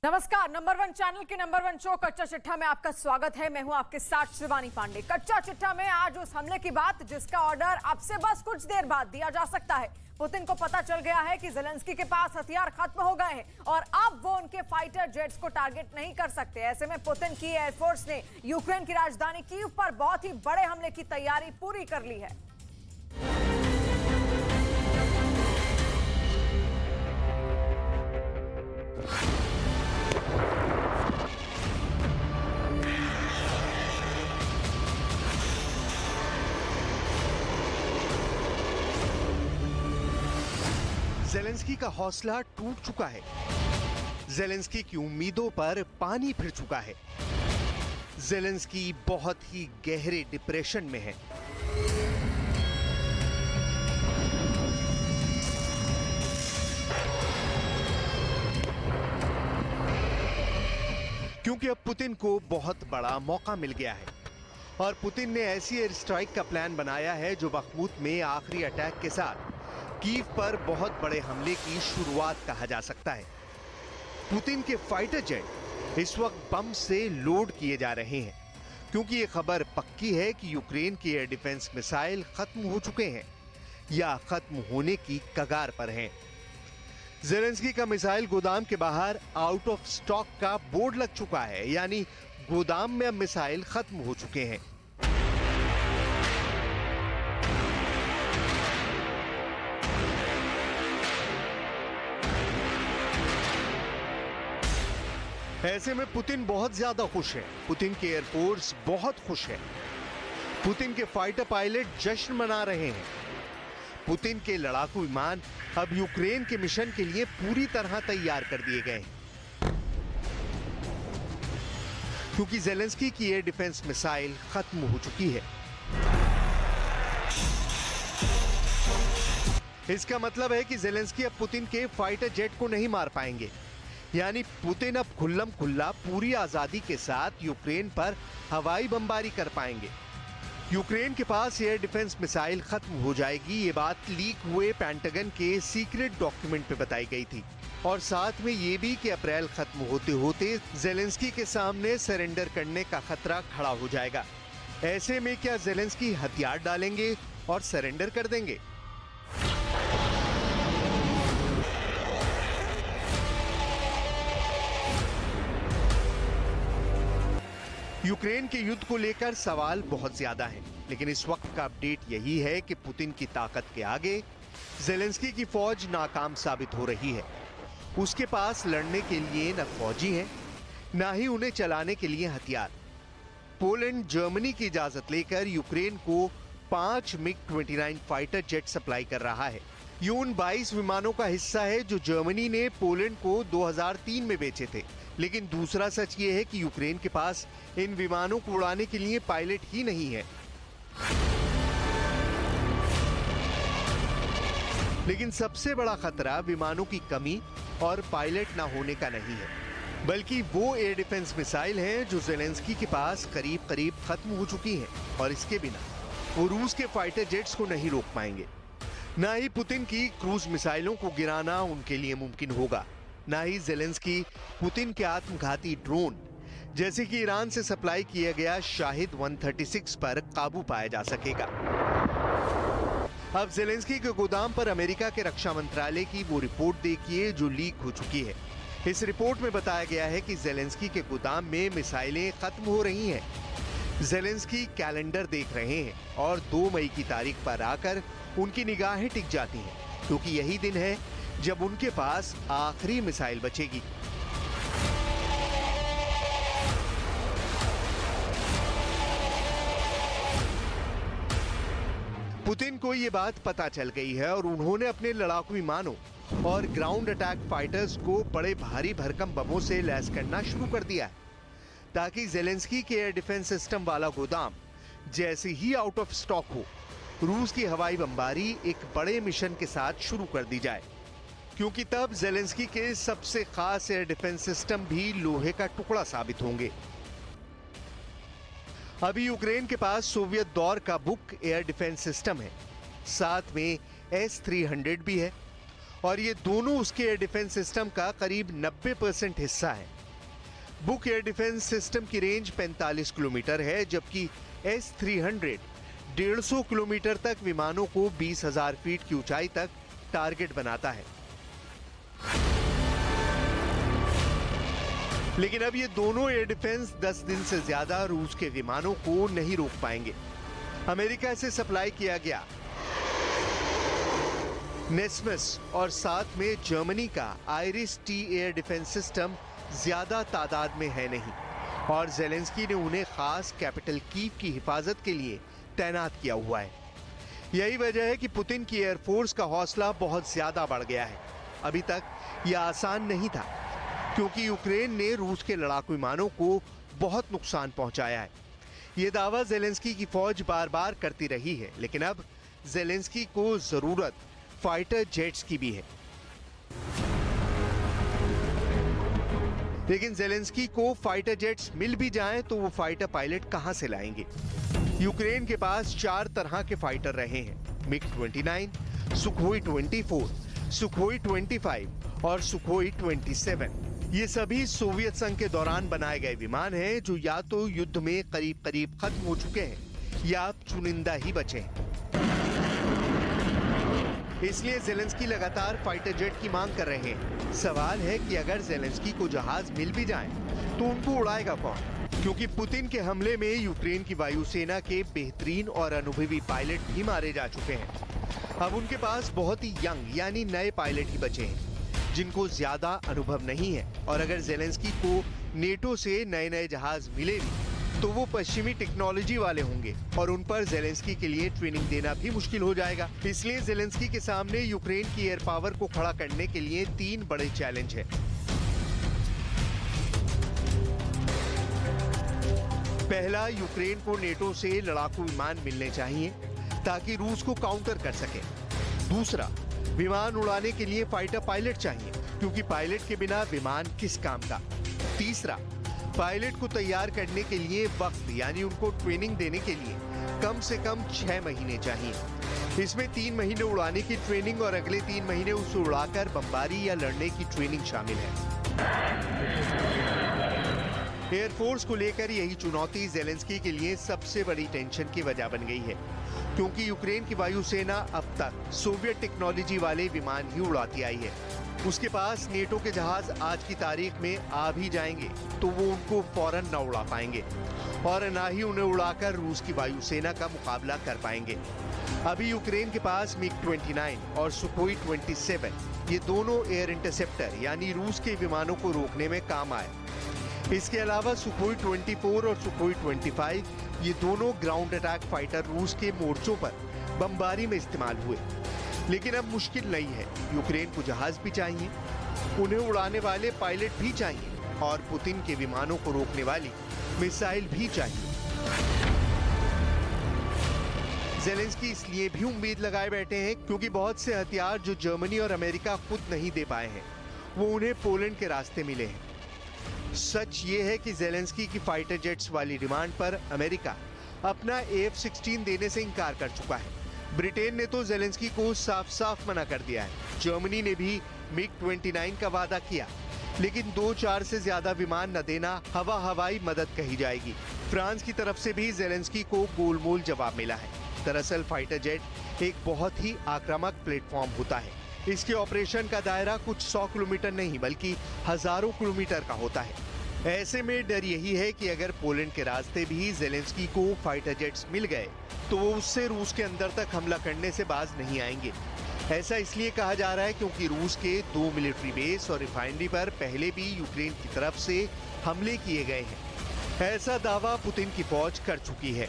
नमस्कार, number one channel के number one show कच्चा चिट्ठा में आपका स्वागत है। मैं हूं आपके साथ शिवानी पांडे। कच्चा चिट्ठा में आज उस हमले की बात जिसका ऑर्डर अब से बस कुछ देर बाद दिया जा सकता है। पुतिन को पता चल गया है कि ज़ेलेंस्की के पास हथियार खत्म हो गए हैं और अब वो उनके फाइटर जेट्स को टारगेट नहीं कर सकते। ऐसे में पुतिन की एयरफोर्स ने यूक्रेन की राजधानी कीव पर बहुत ही बड़े हमले की तैयारी पूरी कर ली है। ज़ेलेंस्की का हौसला टूट चुका है। ज़ेलेंस्की की उम्मीदों पर पानी फिर चुका है। ज़ेलेंस्की बहुत ही गहरे डिप्रेशन में है। क्योंकि अब पुतिन को बहुत बड़ा मौका मिल गया है और पुतिन ने ऐसी एयर स्ट्राइक का प्लान बनाया है जो बखमुत में आखिरी अटैक के साथ कीव पर बहुत बड़े हमले की शुरुआत कहा जा सकता है। पुतिन के फाइटर जेट इस वक्त बम से लोड किए जा रहे हैं क्योंकि ये खबर पक्की है कि यूक्रेन के एयर डिफेंस मिसाइल खत्म हो चुके हैं या खत्म होने की कगार पर हैं। ज़ेलेंस्की का मिसाइल गोदाम के बाहर आउट ऑफ स्टॉक का बोर्ड लग चुका है, यानी गोदाम में अब मिसाइल खत्म हो चुके हैं। ऐसे में पुतिन बहुत ज्यादा खुश है। पुतिन की एयरफोर्स बहुत खुश है। पुतिन के फाइटर पायलट जश्न मना रहे हैं। पुतिन के लड़ाकू विमान अब यूक्रेन के मिशन के लिए पूरी तरह तैयार कर दिए गए हैं क्योंकि ज़ेलेंस्की की एयर डिफेंस मिसाइल खत्म हो चुकी है। इसका मतलब है कि ज़ेलेंस्की अब पुतिन के फाइटर जेट को नहीं मार पाएंगे, यानी पुतिन अब खुल्लम खुल्ला पूरी आजादी के साथ यूक्रेन पर हवाई बमबारी कर पाएंगे। यूक्रेन के पास एयर डिफेंस मिसाइल खत्म हो जाएगी, ये बात लीक हुए पेंटागन के सीक्रेट डॉक्यूमेंट पे बताई गई थी और साथ में ये भी कि अप्रैल खत्म होते होते ज़ेलेंस्की के सामने सरेंडर करने का खतरा खड़ा हो जाएगा। ऐसे में क्या ज़ेलेंस्की हथियार डालेंगे और सरेंडर कर देंगे? यूक्रेन के युद्ध को लेकर सवाल बहुत ज्यादा हैं, लेकिन इस वक्त का अपडेट यही है कि पुतिन की ताकत के आगे ज़ेलेंस्की की फौज नाकाम साबित हो रही है। उसके पास लड़ने के लिए न फौजी हैं, न ही उन्हें चलाने के लिए हथियार। पोलैंड जर्मनी की इजाजत लेकर यूक्रेन को 5 मिग-29 फाइटर जेट सप्लाई कर रहा है। ये उन 22 विमानों का हिस्सा है जो जर्मनी ने पोलैंड को 2003 में बेचे थे। लेकिन दूसरा सच ये है कि यूक्रेन के पास इन विमानों को उड़ाने के लिए पायलट ही नहीं है। लेकिन सबसे बड़ा खतरा विमानों की कमी और पायलट ना होने का नहीं है, बल्कि वो एयर डिफेंस मिसाइल हैं जो ज़ेलेंस्की के पास करीब करीब खत्म हो चुकी हैं और इसके बिना वो रूस के फाइटर जेट्स को नहीं रोक पाएंगे। ना ही पुतिन की क्रूज मिसाइलों को गिराना उनके लिए मुमकिन होगा, ना ही ज़ेलेंस्की पुतिन के आत्मघाती ड्रोन जैसे कि ईरान से सप्लाई किया गया शाहिद 136 पर काबू पाया जा सकेगा। अब ज़ेलेंस्की के गोदाम पर अमेरिका के रक्षा मंत्रालय की वो रिपोर्ट देखिए जो लीक हो चुकी है। इस रिपोर्ट में बताया गया है कि ज़ेलेंस्की के गोदाम में मिसाइलें खत्म हो रही हैं। ज़ेलेंस्की कैलेंडर देख रहे हैं और 2 मई की तारीख पर आकर उनकी निगाहें टिक जाती हैं क्योंकि यही दिन है जब उनके पास आखिरी मिसाइल बचेगी। पुतिन को ये बात पता चल गई है और उन्होंने अपने लड़ाकू विमानों और ग्राउंड अटैक फाइटर्स को बड़े भारी भरकम बमों से लैस करना शुरू कर दिया है ताकि ज़ेलेंस्की के एयर डिफेंस सिस्टम वाला गोदाम जैसे ही आउट ऑफ स्टॉक हो, रूस की हवाई बमबारी एक बड़े मिशन के साथ शुरू कर दी जाए, क्योंकि तब ज़ेलेंस्की के सबसे खास एयर डिफेंस सिस्टम भी लोहे का टुकड़ा साबित होंगे। अभी यूक्रेन के पास सोवियत दौर का बुक एयर डिफेंस सिस्टम है, साथ में S-300 भी है और ये दोनों उसके एयर डिफेंस सिस्टम का करीब 90% हिस्सा है। बुक एयर डिफेंस सिस्टम की रेंज 45 किलोमीटर है, जबकि S-300 150 किलोमीटर तक विमानों को 20,000 फीट की ऊंचाई तक टारगेट बनाता है। लेकिन अब ये दोनों एयर डिफेंस 10 दिन से ज्यादा रूस के विमानों को नहीं रोक पाएंगे। अमेरिका से सप्लाई किया गया नेस्मस और साथ में जर्मनी का आइरिस-T एयर डिफेंस सिस्टम ज्यादा तादाद में है नहीं, और जेलेंस्की ने उन्हें खास कैपिटल कीव की हिफाजत के लिए तैनात किया हुआ है। यही वजह है कि पुतिन की एयरफोर्स का हौसला बहुत ज्यादा बढ़ गया है। अभी तक यह आसान नहीं था, क्योंकि यूक्रेन ने रूस के लड़ाकू विमानों को बहुत नुकसान पहुंचाया है। यह दावा जेलेंस्की की फौज बार बार करती रही है, लेकिन अब जेलेंस्की को जरूरत फाइटर जेट्स की भी है। लेकिन जेलेंस्की को फाइटर जेट्स मिल भी जाएं तो वो फाइटर पायलट कहां से लाएंगे? यूक्रेन के पास 4 तरह के फाइटर रहे हैं: मिग-29, सुखोई 24, सुखोई 25 और सुखोई 27। ये सभी सोवियत संघ के दौरान बनाए गए विमान हैं, जो या तो युद्ध में करीब करीब खत्म हो चुके हैं या चुनिंदा ही बचे हैं। इसलिए जेलेंस्की लगातार फाइटर जेट की मांग कर रहे हैं। सवाल है कि अगर जेलेंस्की को जहाज मिल भी जाएं, तो उनको उड़ाएगा कौन? क्योंकि पुतिन के हमले में यूक्रेन की वायुसेना के बेहतरीन और अनुभवी पायलट भी मारे जा चुके हैं। अब उनके पास बहुत ही यंग यानी नए पायलट ही बचे हैं, जिनको ज्यादा अनुभव नहीं है। और अगर जेलेंस्की को नेटो से नए नए जहाज मिले भी, तो वो पश्चिमी टेक्नोलॉजी वाले होंगे और उन पर जेलेंस्की के लिए ट्रेनिंग देना भी मुश्किल हो जाएगा। इसलिए जेलेंस्की के सामने यूक्रेन की एयर पावर को खड़ा करने के लिए 3 बड़े चैलेंज हैं। पहला, यूक्रेन को नेटो से लड़ाकू विमान मिलने चाहिए ताकि रूस को काउंटर कर सके। दूसरा, विमान उड़ाने के लिए फाइटर पायलट चाहिए, क्योंकि पायलट के बिना विमान किस काम का। तीसरा, पायलट को तैयार करने के लिए वक्त यानी उनको ट्रेनिंग देने के लिए कम से कम 6 महीने चाहिए। इसमें 3 महीने उड़ाने की ट्रेनिंग और अगले 3 महीने उसे उड़ाकर बमबारी या लड़ने की ट्रेनिंग शामिल है। एयरफोर्स को लेकर यही चुनौती जेलेंस्की के लिए सबसे बड़ी टेंशन की वजह बन गई है, क्योंकि यूक्रेन की वायुसेना अब तक सोवियत टेक्नोलॉजी वाले विमान ही उड़ाती आई है। उसके पास नेटो के जहाज आज की तारीख में आ भी जाएंगे तो वो उनको फौरन न उड़ा पाएंगे, और न ही उन्हें उड़ाकर रूस की वायुसेना का मुकाबला कर पाएंगे। अभी यूक्रेन के पास मिग-29 और सुखोई 27 ये दोनों एयर इंटरसेप्टर यानी रूस के विमानों को रोकने में काम आए। इसके अलावा सुखोई 24 और सुखोई 25 ये दोनों ग्राउंड अटैक फाइटर रूस के मोर्चों पर बमबारी में इस्तेमाल हुए। लेकिन अब मुश्किल नहीं है, यूक्रेन को जहाज भी चाहिए, उन्हें उड़ाने वाले पायलट भी चाहिए, और पुतिन के विमानों को रोकने वाली मिसाइल भी चाहिए। जेलेंस्की इसलिए भी उम्मीद लगाए बैठे हैं क्योंकि बहुत से हथियार जो जर्मनी और अमेरिका खुद नहीं दे पाए हैं, वो उन्हें पोलैंड के रास्ते मिले हैं। सच ये है कि जेलेंस्की की फाइटर जेट्स वाली डिमांड पर अमेरिका अपना AF-16 देने से इनकार कर चुका है। ब्रिटेन ने तो जेलेंस्की को साफ साफ मना कर दिया है। जर्मनी ने भी मिग-29 का वादा किया, लेकिन 2-4 से ज्यादा विमान न देना हवाई मदद कही जाएगी। फ्रांस की तरफ से भी जेलेंस्की को गोलमोल जवाब मिला है। दरअसल फाइटर जेट एक बहुत ही आक्रामक प्लेटफॉर्म होता है। इसके ऑपरेशन का दायरा कुछ 100 किलोमीटर नहीं बल्कि हजारों किलोमीटर का होता है। ऐसे में डर यही है कि अगर पोलैंड के रास्ते भी जेलेंस्की को फाइटर जेट्स मिल गए तो वो उससे रूस के अंदर तक हमला करने से बाज नहीं आएंगे। ऐसा इसलिए कहा जा रहा है क्योंकि रूस के 2 मिलिट्री बेस और रिफाइनरी पर पहले भी यूक्रेन की तरफ से हमले किए गए हैं। ऐसा दावा पुतिन की फौज कर चुकी है।